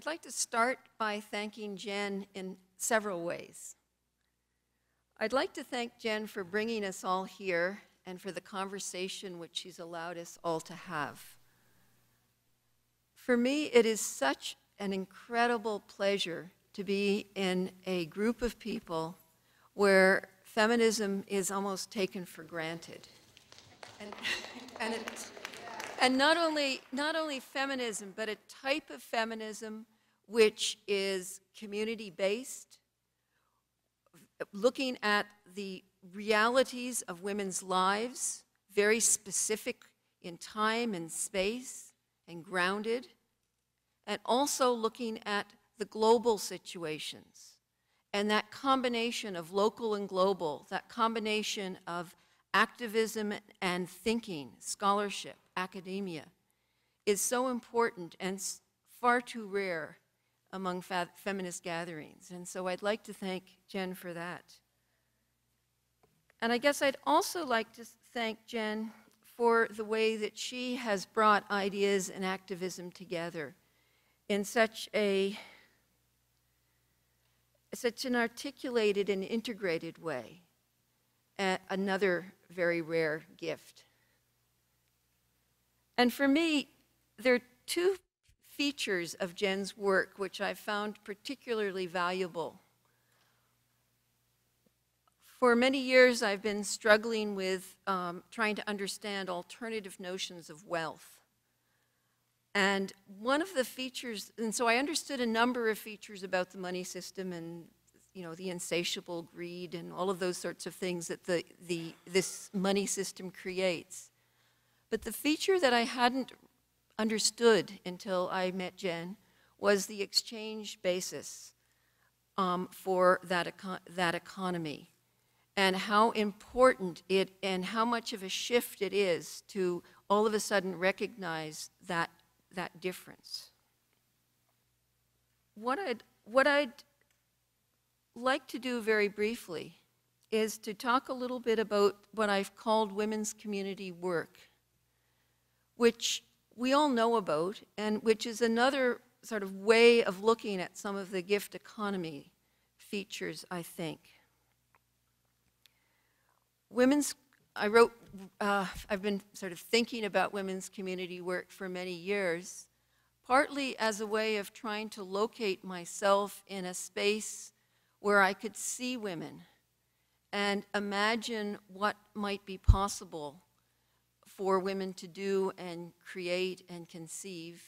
I'd like to start by thanking Jen in several ways. I'd like to thank Jen for bringing us all here and for the conversation which she's allowed us all to have. For me, it is such an incredible pleasure to be in a group of people where feminism is almost taken for granted. And not only feminism, but a type of feminism which is community-based, looking at the realities of women's lives, very specific in time and space, and grounded, and also looking at the global situations. And that combination of local and global, that combination of activism and thinking, scholarship, academia, is so important and far too rare among feminist gatherings. And so I'd like to thank Jen for that. And I guess I'd also like to thank Jen for the way that she has brought ideas and activism together in such an articulated and integrated way. Another very rare gift. And for me, there are two features of Jen's work which I found particularly valuable. For many years, I've been struggling with trying to understand alternative notions of wealth. And one of the features, and so I understood a number of features about the money system and the insatiable greed and all of those sorts of things that this money system creates. But the feature that I hadn't understood until I met Jen was the exchange basis for that economy, and how important it and how much of a shift it is to all of a sudden recognize that difference. What I'd like to do very briefly is to talk a little bit about what I've called women's community work, which we all know about, and which is another sort of way of looking at some of the gift economy features, I think. I've been sort of thinking about women's community work for many years, partly as a way of trying to locate myself in a space where I could see women and imagine what might be possible for women to do and create and conceive,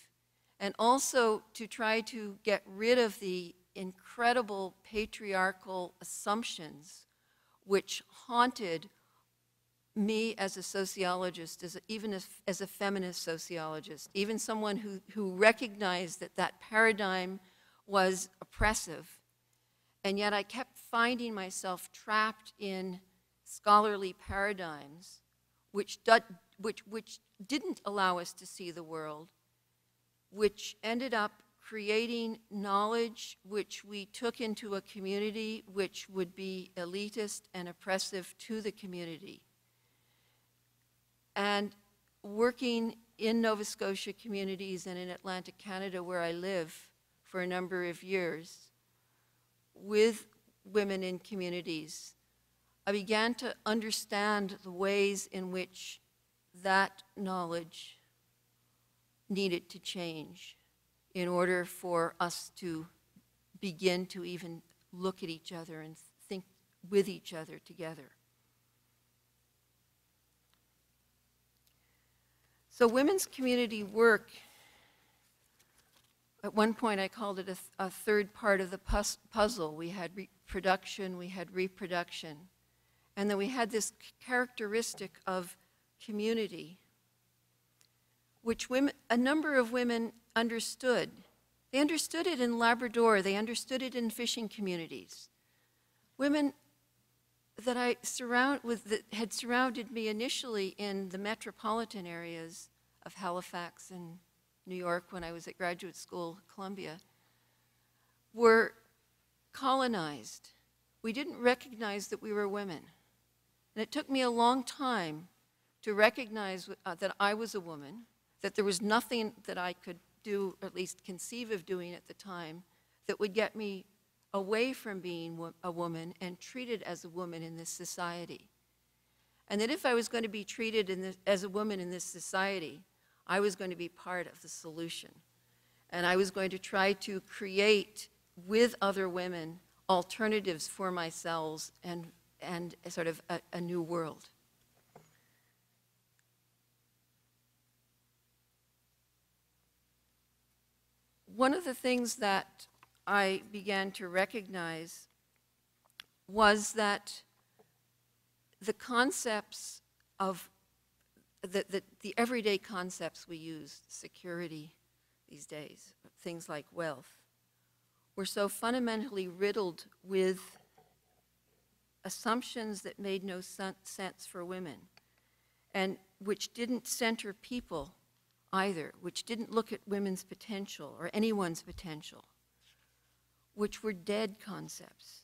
and also to try to get rid of the incredible patriarchal assumptions which haunted me as a sociologist, even as a feminist sociologist, even someone who recognized that paradigm was oppressive. And yet I kept finding myself trapped in scholarly paradigms which didn't allow us to see the world, which ended up creating knowledge which we took into a community which would be elitist and oppressive to the community. And working in Nova Scotia communities and in Atlantic Canada, where I live for a number of years, with women in communities, I began to understand the ways in which that knowledge needed to change in order for us to begin to even look at each other and think with each other together. So women's community work, at one point I called it a third part of the puzzle. We had production, we had reproduction, and then we had this characteristic of community, which a number of women understood. They understood it in Labrador, they understood it in fishing communities. Women that had surrounded me initially in the metropolitan areas of Halifax and New York when I was at graduate school, Columbia, were colonized. We didn't recognize that we were women. And it took me a long time to recognize that I was a woman, that there was nothing that I could do, or at least conceive of doing at the time, that would get me away from being a woman and treated as a woman in this society. And that if I was going to be treated as a woman in this society, I was going to be part of the solution. And I was going to try to create, with other women, alternatives for myself and sort of a new world. One of the things that I began to recognize was that the concepts of the everyday concepts we use, security these days, things like wealth, were so fundamentally riddled with assumptions that made no sense for women, and which didn't center people either, which didn't look at women's potential or anyone's potential, which were dead concepts.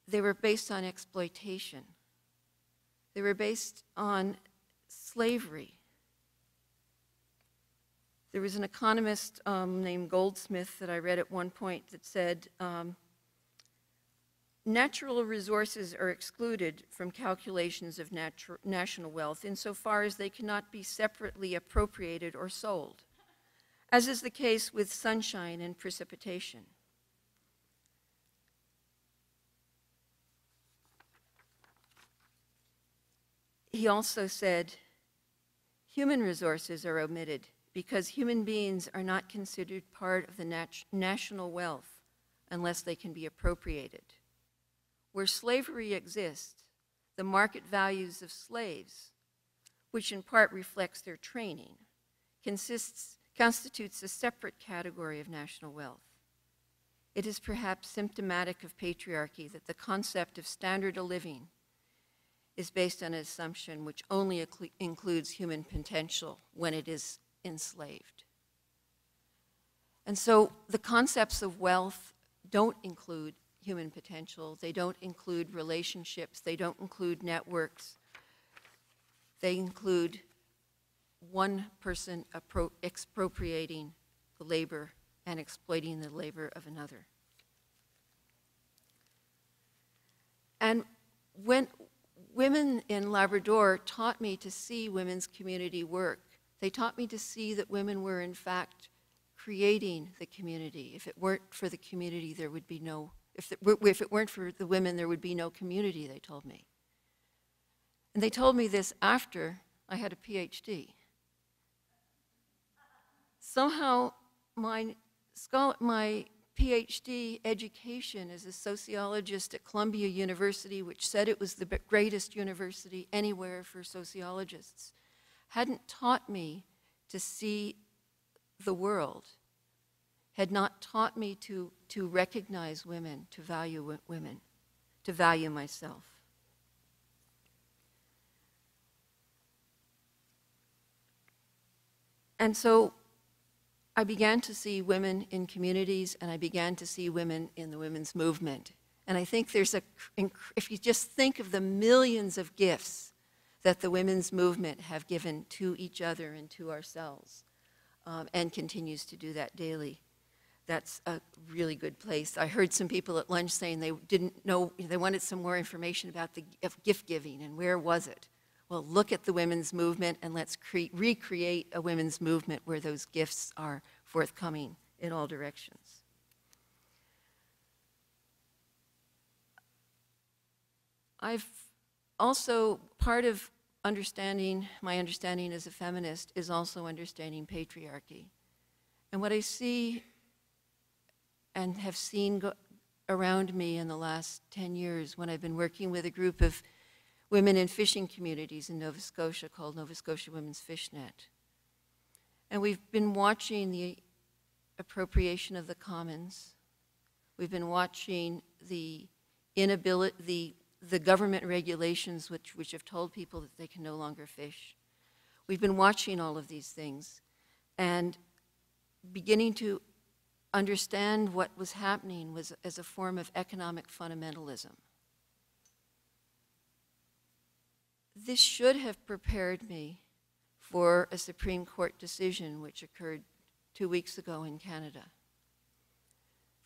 They were based on exploitation. They were based on slavery. There was an economist named Goldsmith that I read at one point that said, natural resources are excluded from calculations of national wealth insofar as they cannot be separately appropriated or sold, as is the case with sunshine and precipitation. He also said, human resources are omitted because human beings are not considered part of the national wealth unless they can be appropriated. Where slavery exists, the market values of slaves, which in part reflects their training, constitutes a separate category of national wealth. It is perhaps symptomatic of patriarchy that the concept of standard of living is based on an assumption which only includes human potential when it is enslaved. And so the concepts of wealth don't include human potential, they don't include relationships, they don't include networks, they include one person expropriating the labor and exploiting the labor of another. And when women in Labrador taught me to see women's community work, they taught me to see that women were in fact creating the community. If it weren't for the community, there would be no, if it weren't for the women, there would be no community, they told me. And they told me this after I had a PhD. Somehow my PhD education as a sociologist at Columbia University, which said it was the greatest university anywhere for sociologists, hadn't taught me to see the world, had not taught me to recognize women, to value women, to value myself. And so I began to see women in communities, and I began to see women in the women's movement. And I think there's if you just think of the millions of gifts that the women's movement have given to each other and to ourselves, and continues to do that daily, that's a really good place. I heard some people at lunch saying they didn't know, they wanted some more information about the gift giving, and where was it? Well, look at the women's movement, and let's recreate a women's movement where those gifts are forthcoming in all directions. I've also, part of understanding, my understanding as a feminist is also understanding patriarchy. And what I see and have seen around me in the last 10 years when I've been working with a group of women in fishing communities in Nova Scotia called Nova Scotia Women's Fishnet. And we've been watching the appropriation of the commons. We've been watching the inability, the government regulations which have told people that they can no longer fish. We've been watching all of these things and beginning to understand what was happening was as a form of economic fundamentalism. This should have prepared me for a Supreme Court decision which occurred 2 weeks ago in Canada.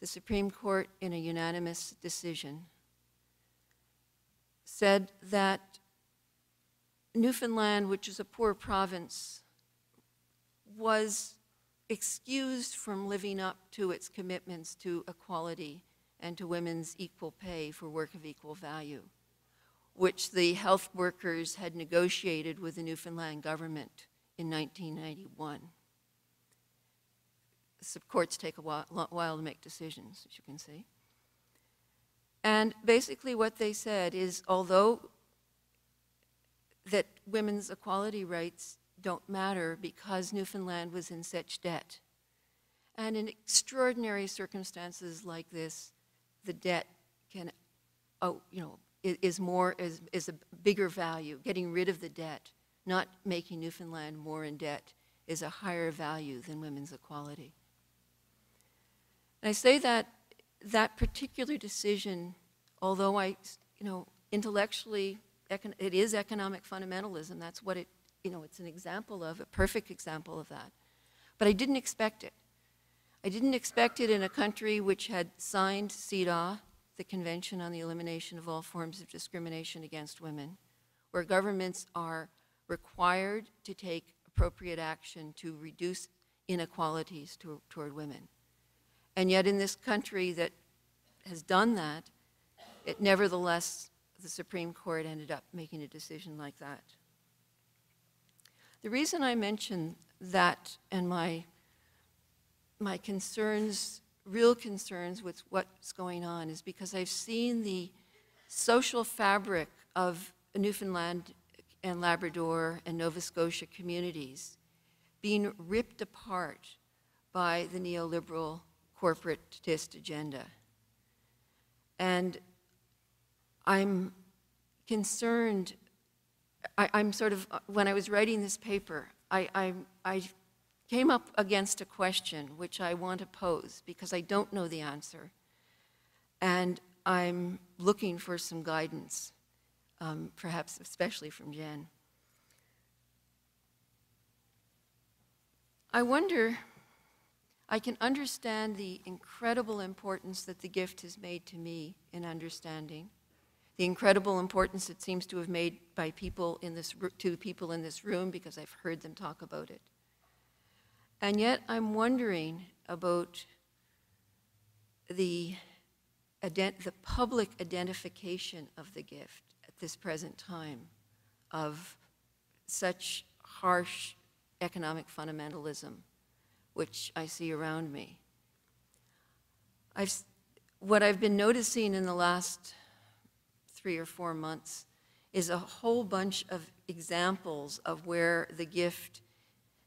The Supreme Court, in a unanimous decision, said that Newfoundland, which is a poor province, was excused from living up to its commitments to equality and to women's equal pay for work of equal value, which the health workers had negotiated with the Newfoundland government in 1991. So courts take a while to make decisions, as you can see. And basically what they said is, although that women's equality rights don't matter because Newfoundland was in such debt, and in extraordinary circumstances like this, the debt can, is a bigger value. Getting rid of the debt, not making Newfoundland more in debt, is a higher value than women's equality. And I say that that particular decision, although intellectually, it is economic fundamentalism. That's what it's an example of, a perfect example of that. But I didn't expect it. I didn't expect it in a country which had signed CEDAW, the Convention on the Elimination of All Forms of Discrimination Against Women, where governments are required to take appropriate action to reduce inequalities toward women. And yet in this country that has done that, nevertheless, the Supreme Court ended up making a decision like that. The reason I mention that and my concerns, real concerns with what's going on, is because I've seen the social fabric of Newfoundland and Labrador and Nova Scotia communities being ripped apart by the neoliberal corporatist agenda. And I'm concerned, I'm sort of, when I was writing this paper, I came up against a question which I want to pose because I don't know the answer. And I'm looking for some guidance, perhaps especially from Jen. I wonder, I can understand the incredible importance that the gift has made to me in understanding, the incredible importance it seems to have made by people in this, to people in this room, because I've heard them talk about it. And yet I'm wondering about the public identification of the gift at this present time of such harsh economic fundamentalism, which I see around me. What I've been noticing in the last 3 or 4 months is a whole bunch of examples of where the gift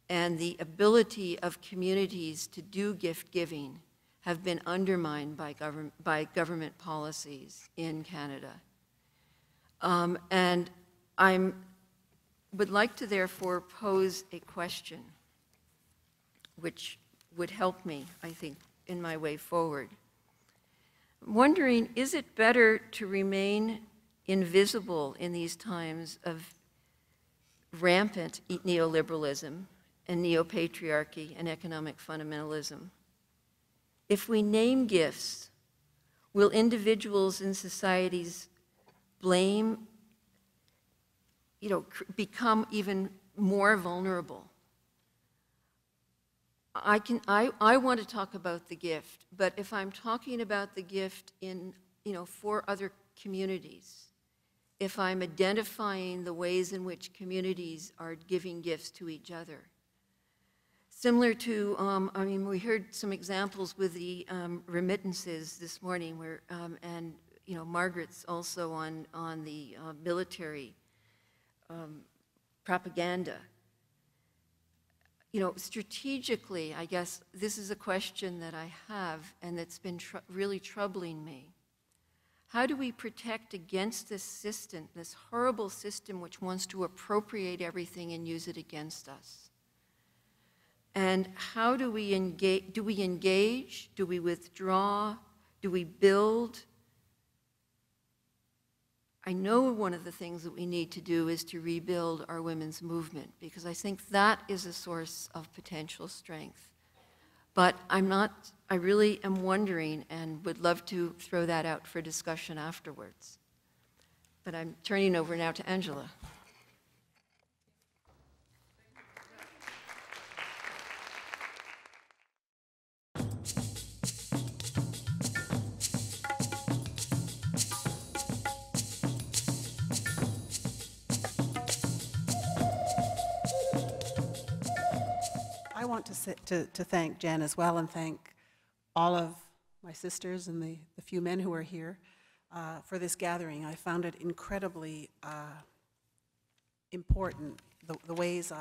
and the ability of communities to do gift giving have been undermined by government policies in Canada. And I would like to therefore pose a question which would help me, I think, in my way forward. I'm wondering, is it better to remain invisible in these times of rampant neoliberalism and neo-patriarchy and economic fundamentalism? If we name gifts, will individuals in societies become even more vulnerable? I want to talk about the gift, but if I'm talking about the gift in, for other communities, if I'm identifying the ways in which communities are giving gifts to each other, similar to, we heard some examples with the remittances this morning, where, and Margaret's also on the military propaganda. Strategically, I guess this is a question that I have and that's been really troubling me. How do we protect against this system, this horrible system which wants to appropriate everything and use it against us? And how do we engage? Do we engage? Do we withdraw? Do we build? I know one of the things that we need to do is to rebuild our women's movement, because I think that is a source of potential strength. But I really am wondering and would love to throw that out for discussion afterwards. But I'm turning over now to Angela. I want to thank Jen as well, and thank all of my sisters and the few men who are here for this gathering. I found it incredibly important, the ways,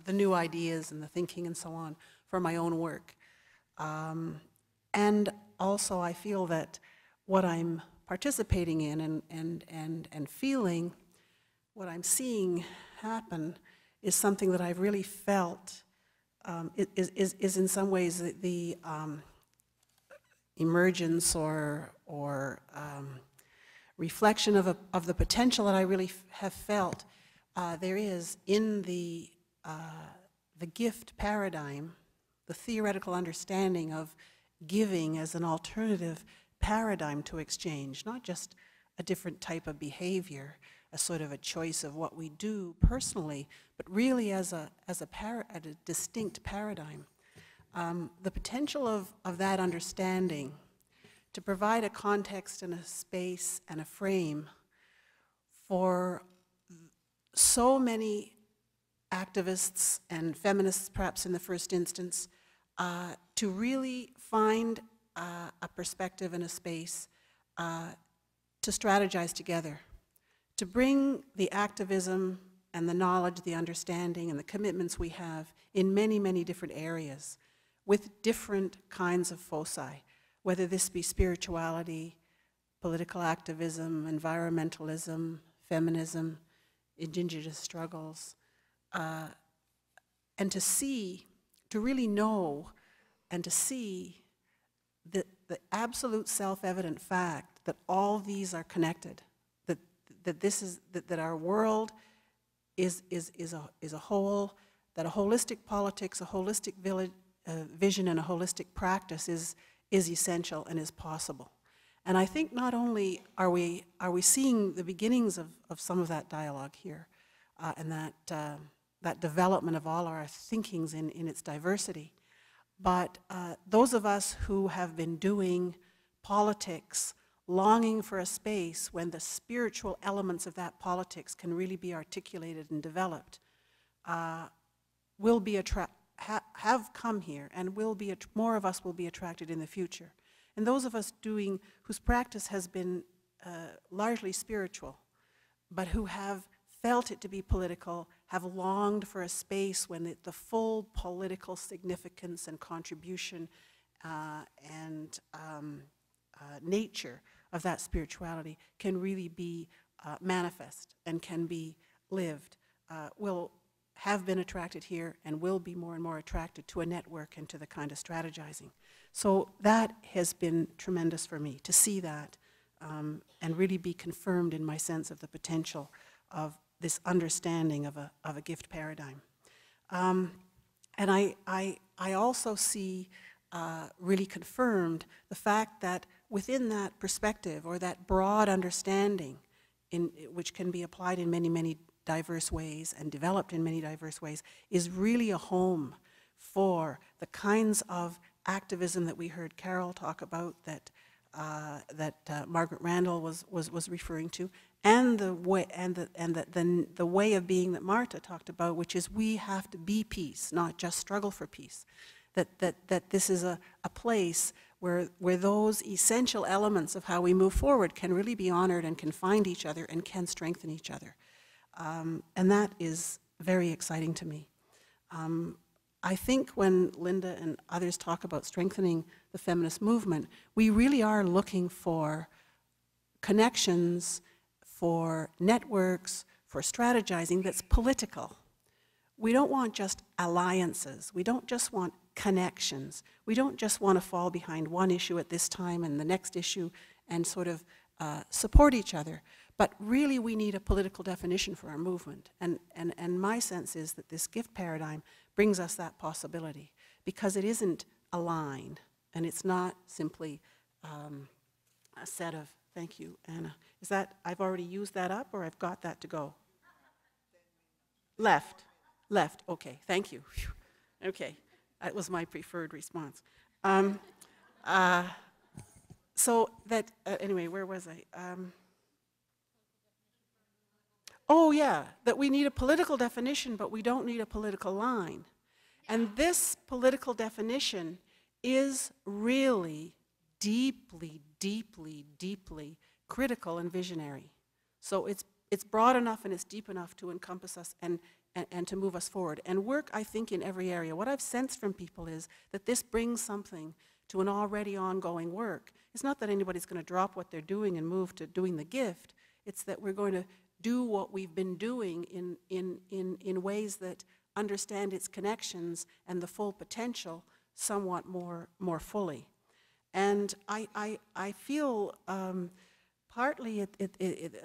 the new ideas and the thinking and so on for my own work. And also I feel that what I'm participating in and feeling, what I'm seeing happen is something that I've really felt is in some ways the emergence or reflection of the potential that I really have felt there is in the gift paradigm, the theoretical understanding of giving as an alternative paradigm to exchange, not just a different type of behavior, a sort of a choice of what we do personally, but really as a distinct paradigm. The potential of that understanding to provide a context and a space and a frame for so many activists and feminists, perhaps in the first instance, to really find a perspective and a space to strategize together, to bring the activism and the knowledge, the understanding, and the commitments we have in many, many different areas with different kinds of foci, whether this be spirituality, political activism, environmentalism, feminism, indigenous struggles, and to really know and to see the absolute self-evident fact that all these are connected, that our world is a whole, that a holistic politics, a holistic vision, and a holistic practice is essential and is possible. And I think not only are we seeing the beginnings of some of that dialogue here, and that development of all our thinkings in its diversity, but those of us who have been doing politics, longing for a space when the spiritual elements of that politics can really be articulated and developed, will be have come here, and will be more of us will be attracted in the future. And those of us whose practice has been largely spiritual, but who have felt it to be political, have longed for a space when the full political significance and contribution and nature of that spirituality can really be manifest and can be lived, will have been attracted here and will be more and more attracted to a network and to the kind of strategizing. So that has been tremendous for me, to see that and really be confirmed in my sense of the potential of this understanding of a gift paradigm. And I also see really confirmed the fact that within that perspective, or that broad understanding, which can be applied in many, many diverse ways and developed in many diverse ways, is really a home for the kinds of activism that we heard Carol talk about, that Margaret Randall was referring to, and the way of being that Marta talked about, which is we have to be peace, not just struggle for peace. That this is a place where those essential elements of how we move forward can really be honored and can find each other and can strengthen each other. And that is very exciting to me. I think when Linda and others talk about strengthening the feminist movement, we really are looking for connections, for networks, for strategizing that's political. we don't want just alliances. We don't just want connections. We don't just want to fall behind one issue at this time and the next issue and sort of support each other. But really we need a political definition for our movement. And my sense is that this gift paradigm brings us that possibility, because it isn't a line and it's not simply a set of, thank you, Anna. Is that, I've already used that up, or I've got that to go? Left, okay, thank you. Whew. Okay, that was my preferred response. So that, anyway, where was I? Oh yeah, that we need a political definition, but we don't need a political line. And this political definition is really deeply, deeply, deeply critical and visionary. So it's broad enough and it's deep enough to encompass us and to move us forward. And work, I think, in every area. What I've sensed from people is that this brings something to an already ongoing work. It's not that anybody's going to drop what they're doing and move to doing the gift. It's that we're going to do what we've been doing in ways that understand its connections and the full potential somewhat more fully. And I feel partly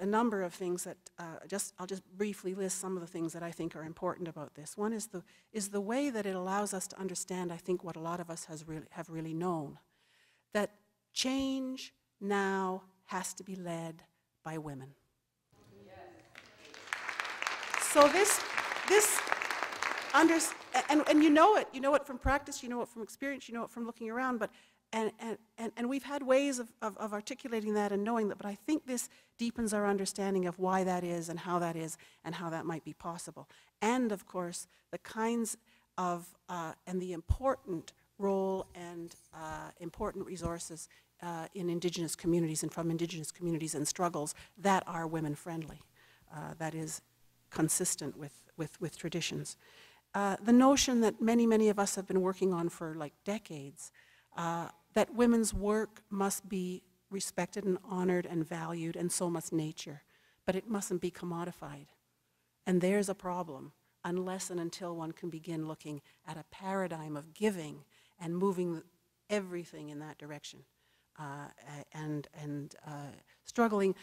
a number of things that I'll just briefly list some of the things that I think are important about this. One is the way that it allows us to understand, I think, what a lot of us have really known, that change now has to be led by women. So and you know it from practice, you know it from experience, you know it from looking around, but and we've had ways of articulating that and knowing that, but I think this deepens our understanding of why that is and how that might be possible. And of course, the kinds of, and the important role and important resources in Indigenous communities and from Indigenous communities and struggles that are women-friendly, that is consistent with traditions. The notion that many of us have been working on for like decades, that women's work must be respected and honored and valued, and so must nature, but it mustn't be commodified. And there's a problem unless and until one can begin looking at a paradigm of giving and moving everything in that direction, and struggling,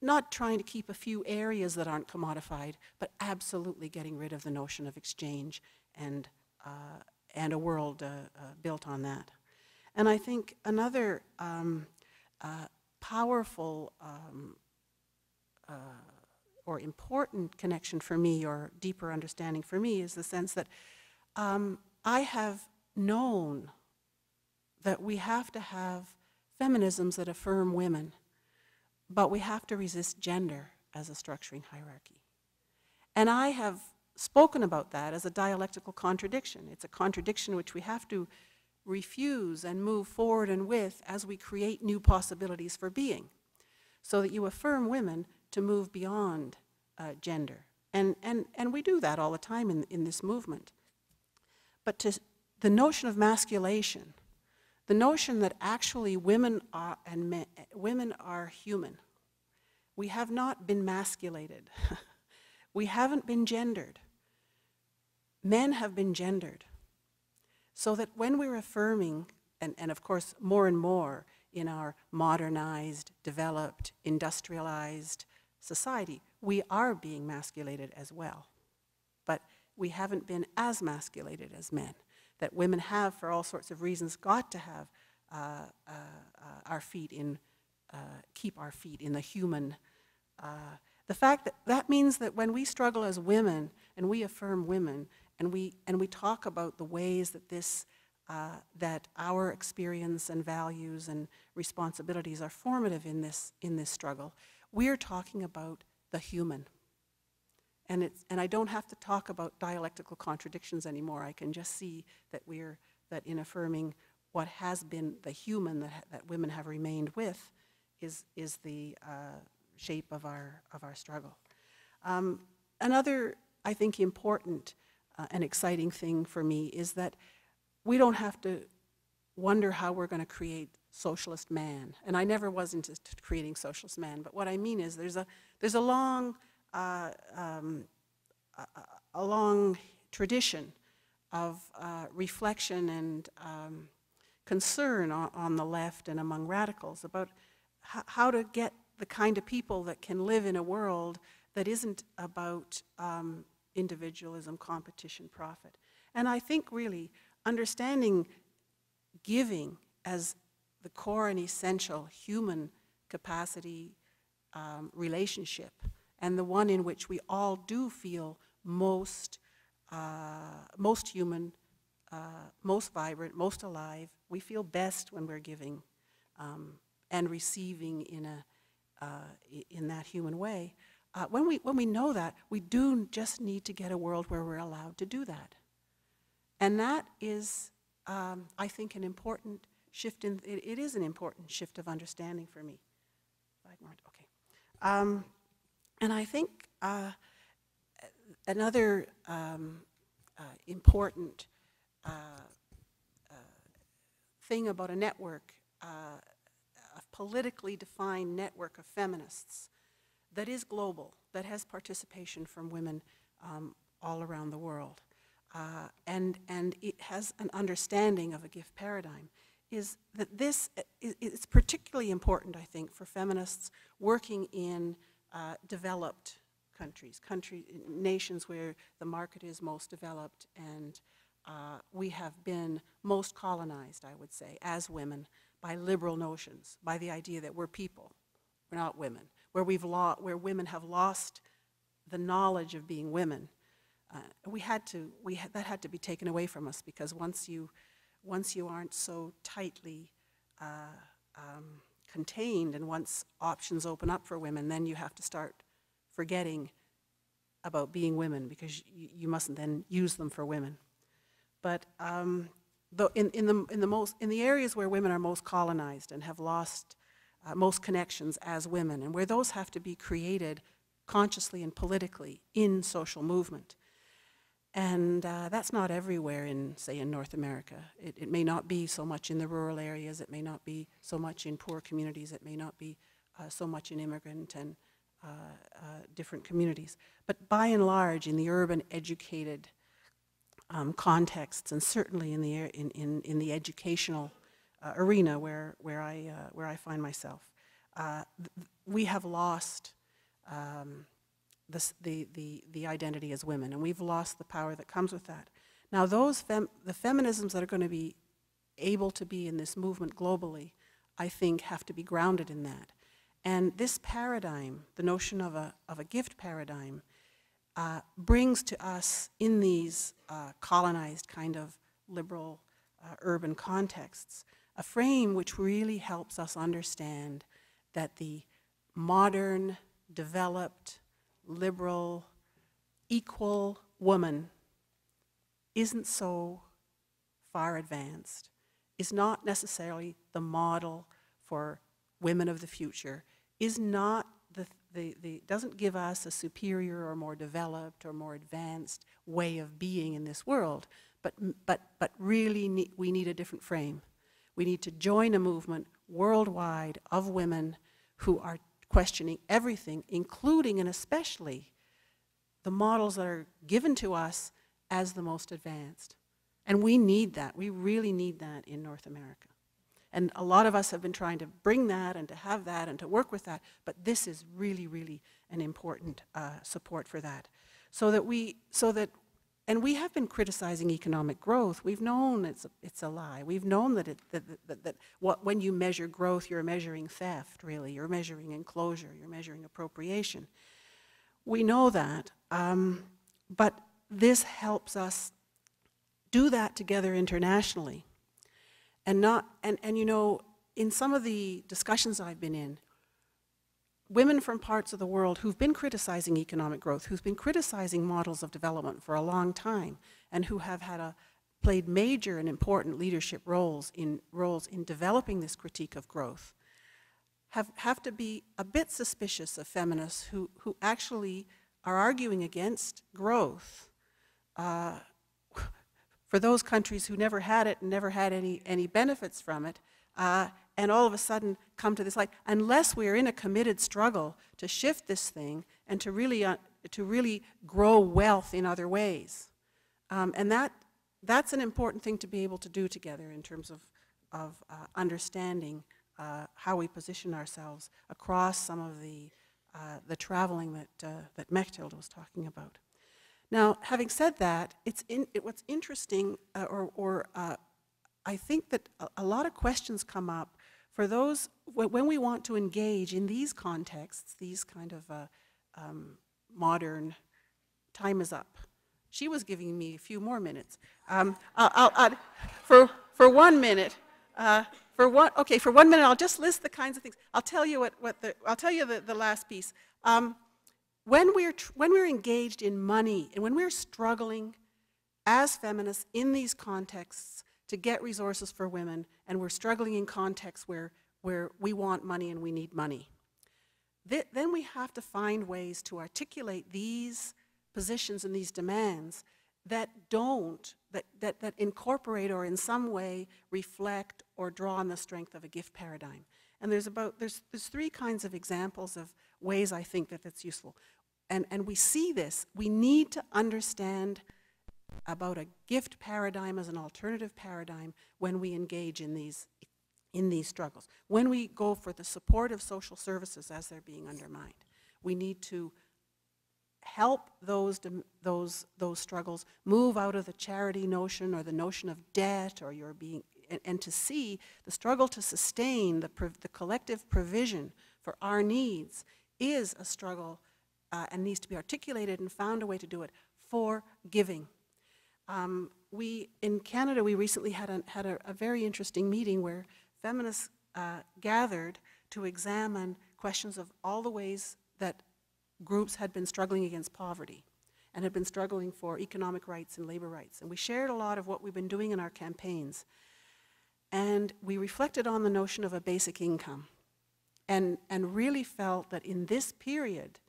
not trying to keep a few areas that aren't commodified, but absolutely getting rid of the notion of exchange and a world built on that. And I think another powerful or important connection for me, or deeper understanding for me, is the sense that I have known that we have to have feminisms that affirm women, but we have to resist gender as a structuring hierarchy. And I have spoken about that as a dialectical contradiction. It's a contradiction which we have to refuse and move forward and with as we create new possibilities for being, so that you affirm women to move beyond gender. And we do that all the time in this movement. But to the notion of masculation, the notion that actually women are human. We have not been masculated. We haven't been gendered. Men have been gendered. So that when we're affirming, and of course more and more in our modernized, developed, industrialized society, we are being masculated as well. But we haven't been as masculated as men. That women have, for all sorts of reasons, got to have our feet in, keep our feet in the human. The fact that means that when we struggle as women and we affirm women and we talk about the ways that that our experience and values and responsibilities are formative in this struggle, we're talking about the human. And I don't have to talk about dialectical contradictions anymore. I can just see that that in affirming what has been the human that women have remained with is the shape of our struggle. Another, I think, important and exciting thing for me is that we don't have to wonder how we're going to create socialist man. And I never was into creating socialist man, but what I mean is there's a long tradition of reflection and concern on the left and among radicals about how to get the kind of people that can live in a world that isn't about individualism, competition, profit. And I think really understanding giving as the core and essential human capacity relationship, and the one in which we all do feel most human, most vibrant, most alive. We feel best when we're giving and receiving in that human way. When we know that, we do just need to get a world where we're allowed to do that. And that is, I think, an important shift it is an important shift of understanding for me. Okay. And I think another important thing about a network, a politically defined network of feminists that is global, that has participation from women all around the world, and it has an understanding of a gift paradigm, is that this is particularly important, I think, for feminists working in developed countries, nations where the market is most developed, and we have been most colonized, I would say, as women, by liberal notions, by the idea that we're people, we're not women, where women have lost the knowledge of being women. That had to be taken away from us, because once you aren't so tightly contained, and once options open up for women, then you have to start forgetting about being women, because you mustn't then use them for women. But though in the areas where women are most colonized and have lost most connections as women, and where those have to be created consciously and politically in social movement. And that's not everywhere say, in North America. It may not be so much in the rural areas, it may not be so much in poor communities, it may not be so much in immigrant and different communities. But by and large, in the urban, educated contexts, and certainly in the educational arena where I find myself, we have lost the identity as women, and we've lost the power that comes with that. Now, the feminisms that are going to be able to be in this movement globally, I think, have to be grounded in that. And this paradigm, the notion of a gift paradigm, brings to us in these colonized kind of liberal urban contexts a frame which really helps us understand that the modern, developed, liberal, equal woman isn't so far advanced, is not necessarily the model for women of the future, is not doesn't give us a superior or more developed or more advanced way of being in this world, but really we need a different frame. We need to join a movement worldwide of women who are questioning everything, including and especially the models that are given to us as the most advanced. And we need that. We really need that in North America. And a lot of us have been trying to bring that and to have that and to work with that, but this is really, really an important support for that. And we have been criticizing economic growth. We've known it's a lie. We've known that when you measure growth, you're measuring theft, really. You're measuring enclosure. You're measuring appropriation. We know that, but this helps us do that together internationally. And you know, in some of the discussions I've been in, women from parts of the world who've been criticizing economic growth, who've been criticizing models of development for a long time, and who have played major and important leadership roles in developing this critique of growth, have to be a bit suspicious of feminists who actually are arguing against growth for those countries who never had it and never had any benefits from it, and all of a sudden come to this light. Unless we are in a committed struggle to shift this thing and to really grow wealth in other ways, And that's an important thing to be able to do together in terms of understanding how we position ourselves across some of the traveling that Mechthild was talking about. Now, having said that, what's interesting, I think that a lot of questions come up for those, when we want to engage in these contexts, these kind of modern, time is up. She was giving me a few more minutes. For 1 minute, for 1 minute, I'll just list the kinds of things. I'll tell you I'll tell you the last piece. When we're engaged in money and when we're struggling as feminists in these contexts to get resources for women, and we're struggling in contexts where we want money and we need money, then we have to find ways to articulate these positions and these demands that incorporate or in some way reflect or draw on the strength of a gift paradigm. And there's 3 kinds of examples of ways I think that that's useful. And we see this. We need to understand about a gift paradigm as an alternative paradigm when we engage in these struggles. When we go for the support of social services as they're being undermined, we need to help those struggles move out of the charity notion or the notion of debt or and to see the struggle to sustain the collective provision for our needs is a struggle and needs to be articulated and found a way to do it for giving. In Canada, we recently had a very interesting meeting where feminists gathered to examine questions of all the ways that groups had been struggling against poverty and had been struggling for economic rights and labor rights. And we shared a lot of what we've been doing in our campaigns. And we reflected on the notion of a basic income and really felt that in this period,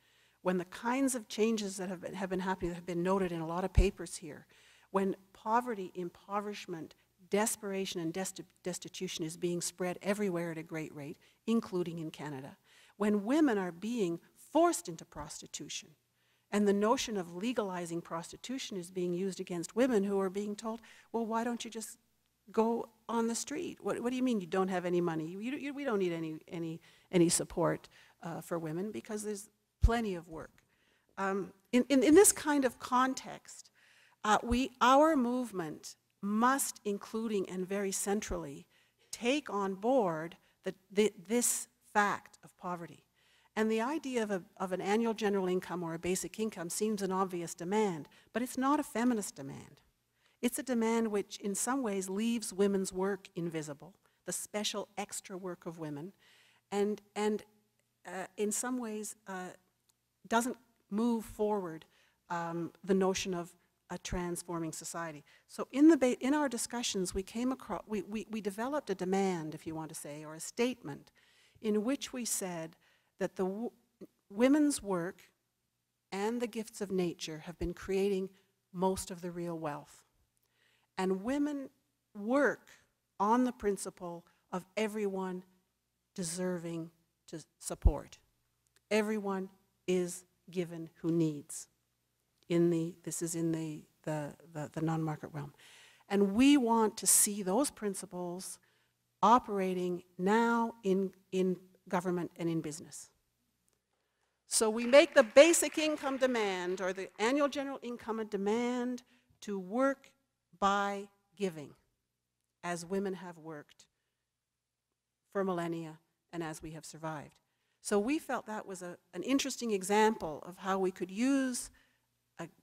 when the kinds of changes that have been happening, that have been noted in a lot of papers here, when poverty, impoverishment, desperation, and destitution is being spread everywhere at a great rate, including in Canada, when women are being forced into prostitution, and the notion of legalizing prostitution is being used against women who are being told, well, why don't you just go on the street? What do you mean you don't have any money? We don't need any support for women because there's plenty of work. In this kind of context, our movement must, including and very centrally, take on board this fact of poverty. And the idea of an annual general income or a basic income seems an obvious demand, but it's not a feminist demand. It's a demand which in some ways leaves women's work invisible, the special extra work of women, and in some ways doesn't move forward the notion of a transforming society. So in our discussions, we developed a demand, if you want to say, or a statement in which we said that the women's work and the gifts of nature have been creating most of the real wealth. And women work on the principle of everyone deserving to support. Everyone is given who needs. This is in the non-market realm. And we want to see those principles operating now in government and in business. So we make the basic income demand or the annual general income a demand to work by giving, as women have worked for millennia and as we have survived. So we felt that was an interesting example of how we could use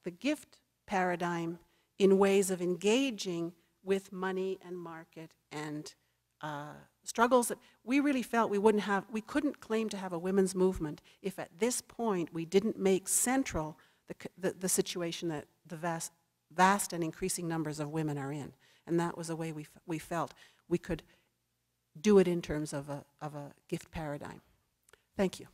the gift paradigm in ways of engaging with money and market and struggles that we really felt we couldn't claim to have a women's movement if at this point we didn't make central the situation that the vast and increasing numbers of women are in. And that was a way we felt we could do it in terms of a gift paradigm. Thank you.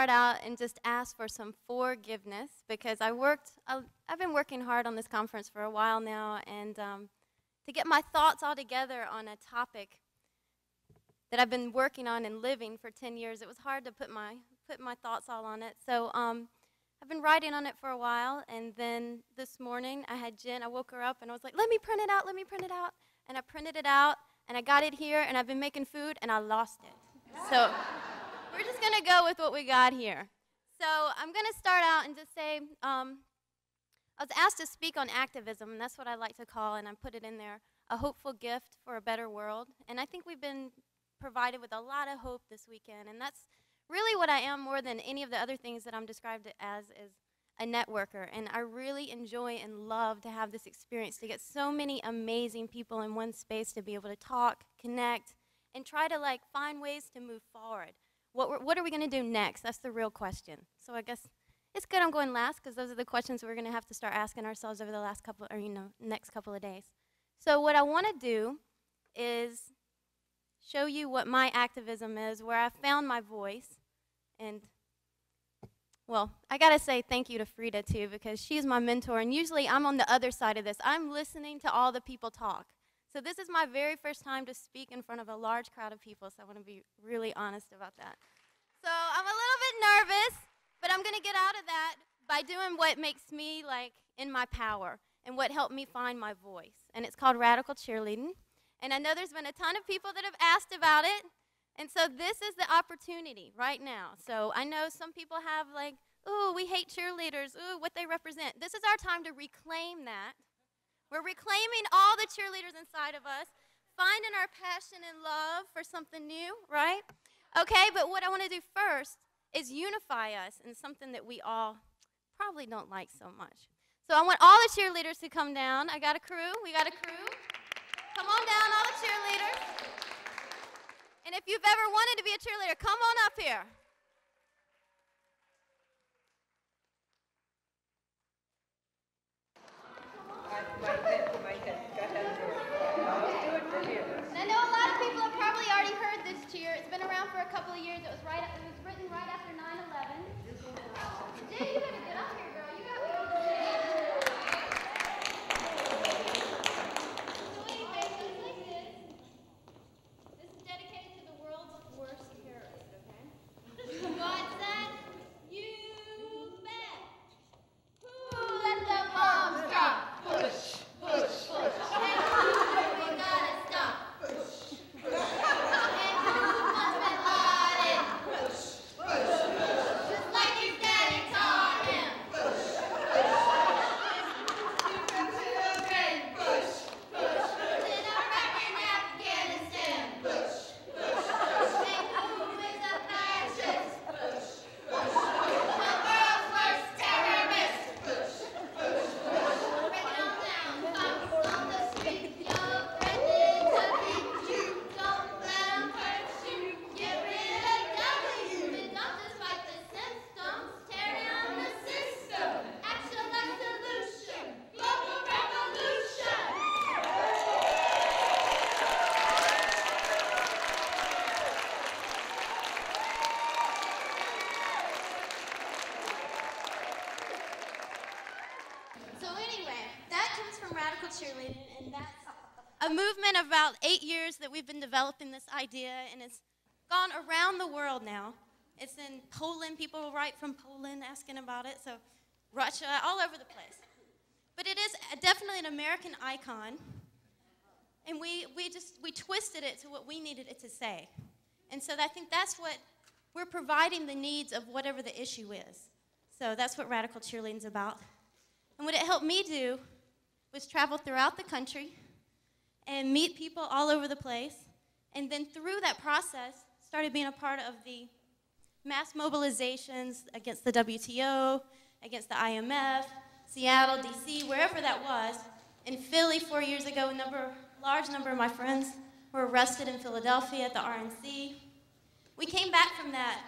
start out and just ask for some forgiveness because I've been working hard on this conference for a while now, and to get my thoughts all together on a topic that I've been working on and living for 10 years, it was hard to put my thoughts all on it. So I've been writing on it for a while, and then this morning I had Jen, I woke her up and I was like, let me print it out, and I printed it out, and I got it here, and I've been making food, and I lost it. So we're just going to go with what we got here. So I'm going to start out and just say, I was asked to speak on activism, and that's what I like to call, and I put it in there, a hopeful gift for a better world. And I think we've been provided with a lot of hope this weekend, and that's really what I am more than any of the other things that I'm described as is a networker. And I really enjoy and love to have this experience, to get so many amazing people in one space to be able to talk, connect, and try to like find ways to move forward. What are we going to do next? That's the real question. So I guess it's good I'm going last because those are the questions we're going to have to start asking ourselves over the last couple, or next couple of days. So what I want to do is show you what my activism is, where I found my voice. And, well, I got to say thank you to Frida, too, because she's my mentor. And usually I'm on the other side of this. I'm listening to all the people talk. So this is my very first time to speak in front of a large crowd of people, so I want to be really honest about that. So I'm a little bit nervous, but I'm going to get out of that by doing what makes me, like, in my power and what helped me find my voice. And it's called radical cheerleading. And I know there's been a ton of people that have asked about it. And so this is the opportunity right now. So I know some people have like, ooh, we hate cheerleaders, ooh, what they represent. This is our time to reclaim that. We're reclaiming all the cheerleaders inside of us, finding our passion and love for something new, right? Okay, but what I want to do first is unify us in something that we all probably don't like so much. So I want all the cheerleaders to come down. I got a crew. We got a crew. Come on down, all the cheerleaders. And if you've ever wanted to be a cheerleader, come on up here. And I know a lot of people have probably already heard this cheer. It's been around for a couple of years. It was written right after 9/11. Jay, you better get up here, girl. You got me. So anyway, it goes like this. This is dedicated to the world's worst terrorist, okay? God said, you bet. Who let the bombs drop? Push, push, push. And who we gotta stop? Push, push. And who wants Bin Laden? Push, push, push. Just like his daddy taught him. Push, push, push. Children. Push, push, push. In Iraq and Afghanistan. Push, push, push. And who is a fascist? Push, push, push. The world's worst terrorist. Push, push, push. Break it all down. Cops on the street. You're threatening to beat you. Don't let 'em hurt you. Get rid of W. And don't just fight the symptoms. Tear down the system. Action like solution. Global revolution. So anyway, that comes from radical cheerleading, and that's a movement of about 8 years that we've been developing this idea, and it's gone around the world now. It's in Poland. People write from Poland asking about it, so Russia, all over the place. But it is definitely an American icon, and we twisted it to what we needed it to say. And so I think that's what we're providing the needs of whatever the issue is. So that's what radical cheerleading is about. And what it helped me do was travel throughout the country and meet people all over the place. And then through that process, started being a part of the mass mobilizations against the WTO, against the IMF, Seattle, DC, wherever that was. In Philly 4 years ago, large number of my friends were arrested in Philadelphia at the RNC. We came back from that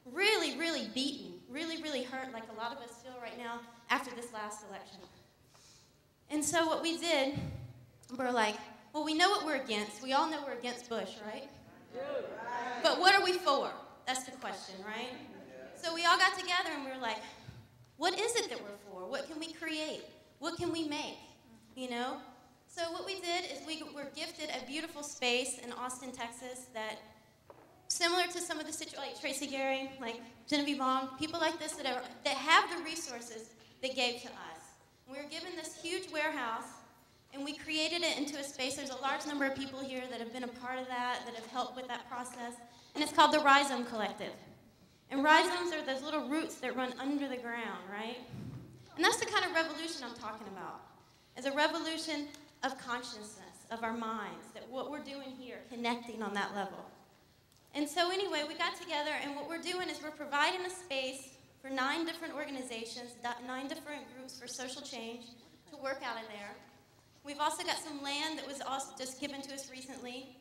really, really beaten, really, really hurt, like a lot of us feel right now after this last election. And so what we did, we're like, well, we know what we're against. We all know we're against Bush, right? But what are we for? That's the question, right? So we all got together and we were like, what is it that we're for? What can we create? What can we make? You know? So what we did is we were gifted a beautiful space in Austin, Texas that, similar to some of the situations, like Tracy Gary, like Genevieve Vaughan, people like this that have the resources they gave to us. We were given this huge warehouse, and we created it into a space. There's a large number of people here that have been a part of that have helped with that process, and it's called the Rhizome Collective. And rhizomes are those little roots that run under the ground, right? And that's the kind of revolution I'm talking about. It's a revolution of consciousness, of our minds, that what we're doing here, connecting on that level. And so anyway, we got together, and what we're doing is we're providing a space for 9 different organizations, 9 different groups for social change to work out of there. We've also got some land that was also just given to us recently.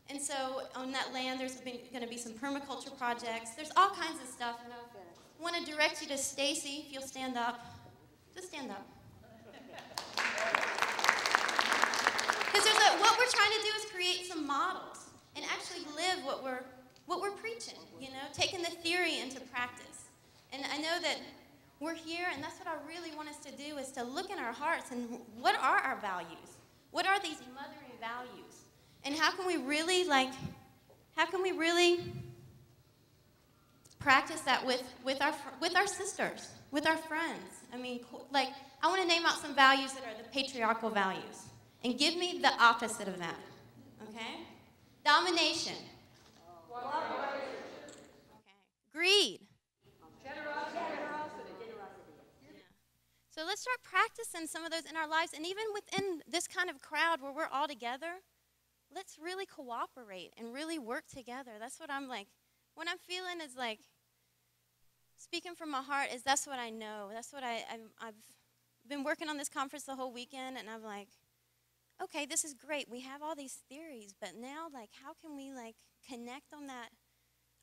And so on that land, there's going to be some permaculture projects. There's all kinds of stuff. And I want to direct you to Stacy, if you'll stand up. Just stand up. Because what we're trying to do is create some models and actually live what we're preaching, you know, taking the theory into practice. And I know that we're here, and that's what I really want us to do, is to look in our hearts and what are our values? What are these mothering values? And how can we really practice that with our sisters, with our friends? I mean, like, I want to name out some values that are the patriarchal values. And give me the opposite of that, okay? Domination. Okay. Greed. So let's start practicing some of those in our lives. And even within this kind of crowd where we're all together, let's really cooperate and really work together. That's what I'm like. What I'm feeling is like, speaking from my heart, is that's what I know. That's what I've been working on this conference the whole weekend, and I'm like, okay, this is great. We have all these theories, but now, like, how can we, like, connect on that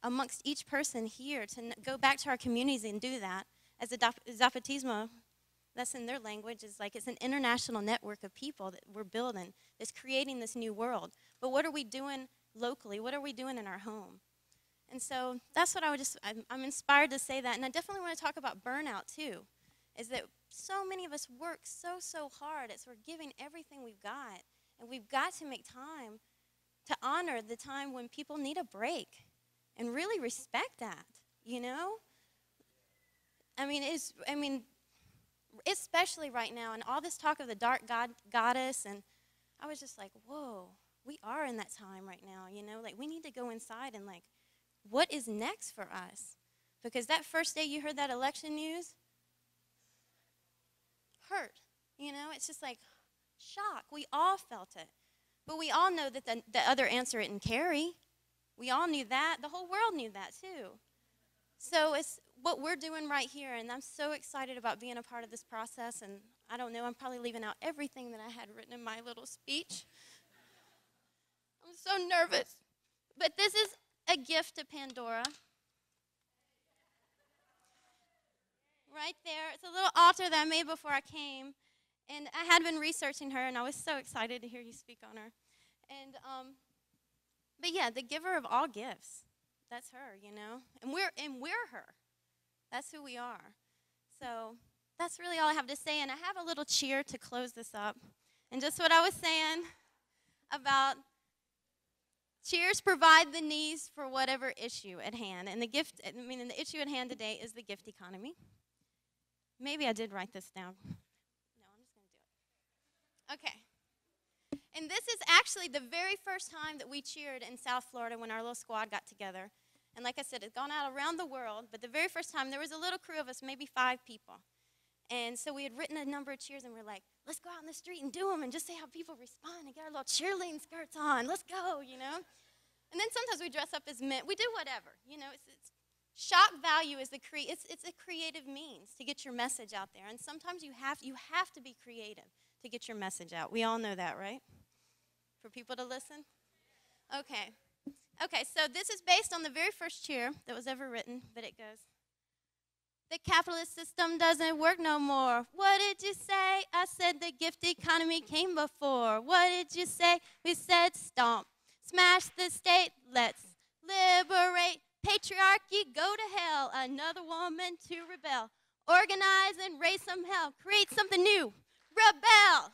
amongst each person here to go back to our communities and do that? As a Zapatismo, that's in their language, is like it's an international network of people that we're building that's creating this new world. But what are we doing locally? What are we doing in our home? And so that's what I'm inspired to say that. And I definitely want to talk about burnout too, is that so many of us work so hard. We're giving everything we've got. And we've got to make time to honor the time when people need a break and really respect that, you know? I mean, especially right now, and all this talk of the dark goddess, and I was just like, whoa, we are in that time right now, you know? Like, we need to go inside and, like, what is next for us? Because that first day you heard that election news, hurt, you know? It's just like shock. We all felt it. But we all know that the other answer isn't carry. We all knew that. The whole world knew that, too. So it's what we're doing right here, and I'm so excited about being a part of this process, and I don't know, I'm probably leaving out everything that I had written in my little speech. I'm so nervous. But this is a gift to Pandora. Right there. It's a little altar that I made before I came, and I had been researching her, and I was so excited to hear you speak on her. And, but yeah, the giver of all gifts. That's her, you know? And we're her. That's who we are. So that's really all I have to say. And I have a little cheer to close this up. And just what I was saying about cheers provide the needs for whatever issue at hand. And the issue at hand today is the gift economy. Maybe I did write this down. No, I'm just going to do it. Okay. And this is actually the very first time that we cheered in South Florida when our little squad got together. And like I said, it's gone out around the world, but the very first time, there was a little crew of us, maybe 5 people. And so we had written a number of cheers, and we're like, let's go out in the street and do them and just see how people respond and get our little cheerleading skirts on. Let's go, you know? And then sometimes we dress up as men. We do whatever, you know? It's shock value is it's a creative means to get your message out there. And sometimes you have to be creative to get your message out. We all know that, right? For people to listen? Okay. Okay, so this is based on the very first cheer that was ever written, but it goes, the capitalist system doesn't work no more. What did you say? I said the gift economy came before. What did you say? We said stomp. Smash the state. Let's liberate Patriarchy, go to hell. Another woman to rebel. Organize and raise some hell. Create something new. Rebel.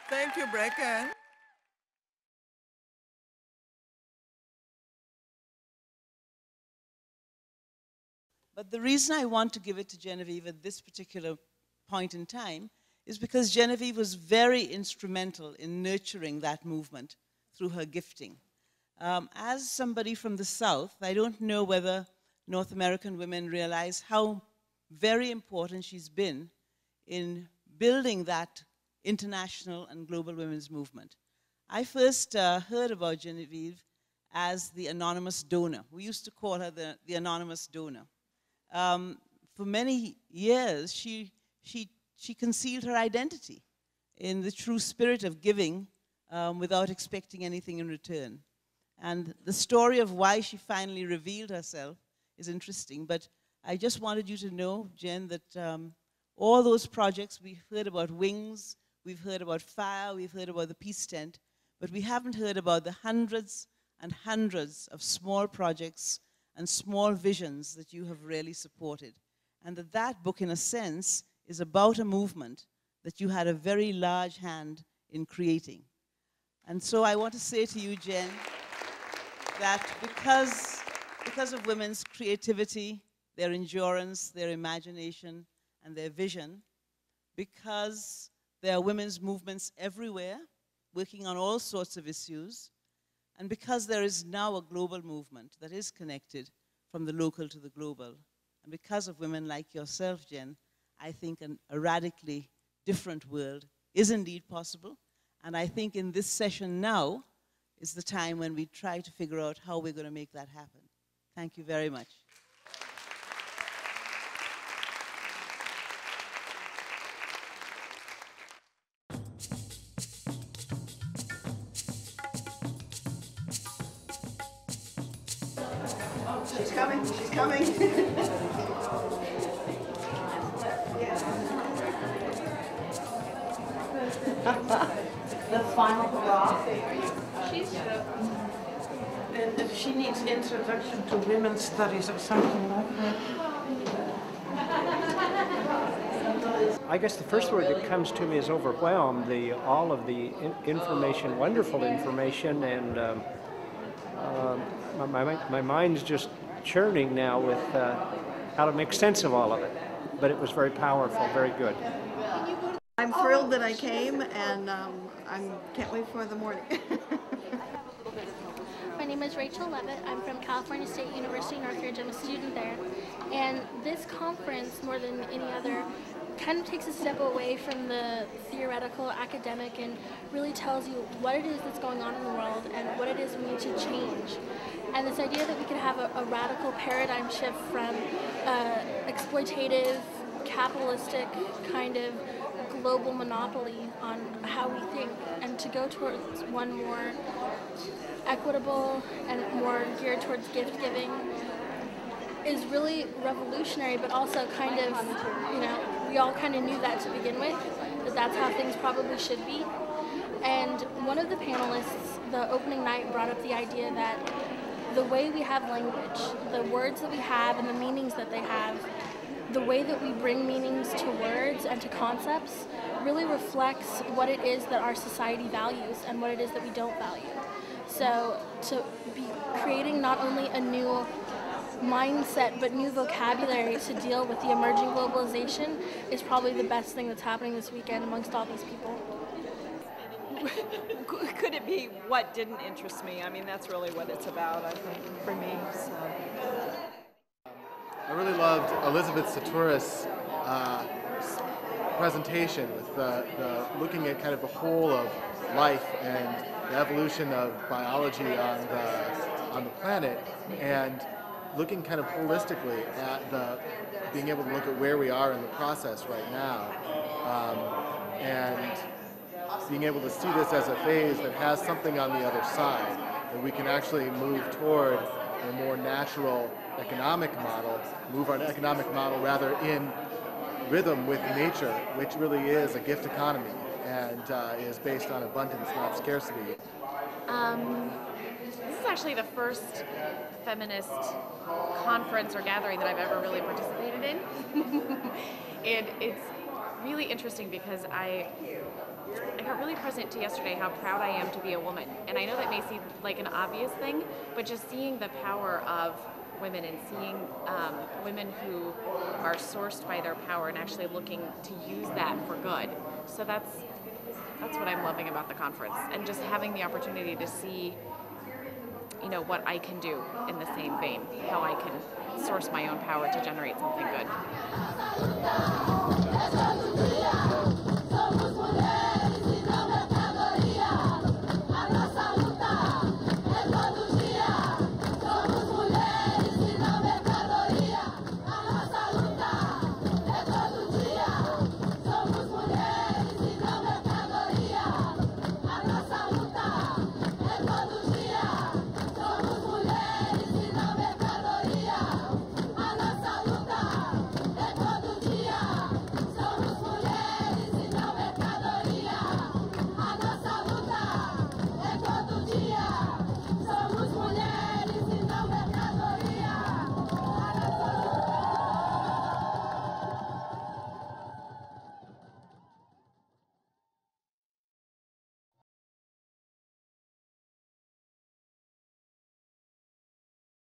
Thank you, Brakin. But the reason I want to give it to Genevieve at this particular point in time is because Genevieve was very instrumental in nurturing that movement through her gifting. As somebody from the South, I don't know whether North American women realize how very important she's been in building that international and global women's movement. I first heard about Genevieve as the anonymous donor. We used to call her the anonymous donor. For many years, she concealed her identity in the true spirit of giving without expecting anything in return. And the story of why she finally revealed herself is interesting, but I just wanted you to know, Jen, that all those projects, we've heard about Wings, we've heard about Fire, we've heard about the Peace Tent, but we haven't heard about the hundreds and hundreds of small projects and small visions that you have really supported. And that book, in a sense, is about a movement that you had a very large hand in creating. And so I want to say to you, Jen, that because of women's creativity, their endurance, their imagination, and their vision, because there are women's movements everywhere working on all sorts of issues, and because there is now a global movement that is connected from the local to the global, and because of women like yourself, Jen, I think a radically different world is indeed possible. And I think in this session now is the time when we try to figure out how we're going to make that happen. Thank you very much. She's coming, she's coming. The final hurrah. If she needs introduction to women's studies or something like that. I guess the first word that comes to me is overwhelmed. All of the information, wonderful information, and my mind's just churning now with how to make sense of all of it. But it was very powerful, very good. I'm thrilled that I came, and I can't wait for the morning. My name is Rachel Levitt. I'm from California State University, Northridge. I'm a student there. And this conference, more than any other, kind of takes a step away from the theoretical, academic, and really tells you what it is that's going on in the world and what it is we need to change. And this idea that we could have a radical paradigm shift from exploitative, capitalistic kind of global monopoly on how we think, and to go towards one more equitable and more geared towards gift giving is really revolutionary, but also kind of, we all kind of knew that to begin with, that that's how things probably should be. And one of the panelists, the opening night, brought up the idea that the way we have language, the words that we have and the meanings that they have, the way that we bring meanings to words and to concepts really reflects what it is that our society values and what it is that we don't value. So to be creating not only a new mindset but new vocabulary to deal with the emerging globalization is probably the best thing that's happening this weekend amongst all these people. Could it be what didn't interest me? I mean, that's really what it's about, I think, for me. So. I really loved Elizabeth Saturis' presentation with the looking at kind of the whole of life and the evolution of biology on the planet, and looking kind of holistically at being able to look at where we are in the process right now, and being able to see this as a phase that has something on the other side, that we can actually move toward a more natural economic model, move our economic model rather in rhythm with nature, which really is a gift economy and is based on abundance, not scarcity. This is actually the first feminist conference or gathering that I've ever really participated in. And it's really interesting because I got really present to yesterday how proud I am to be a woman. And I know that may seem like an obvious thing, but just seeing the power of women and seeing women who are sourced by their power and actually looking to use that for good. So that's what I'm loving about the conference, and just having the opportunity to see, you know, what I can do in the same vein, how I can source my own power to generate something good.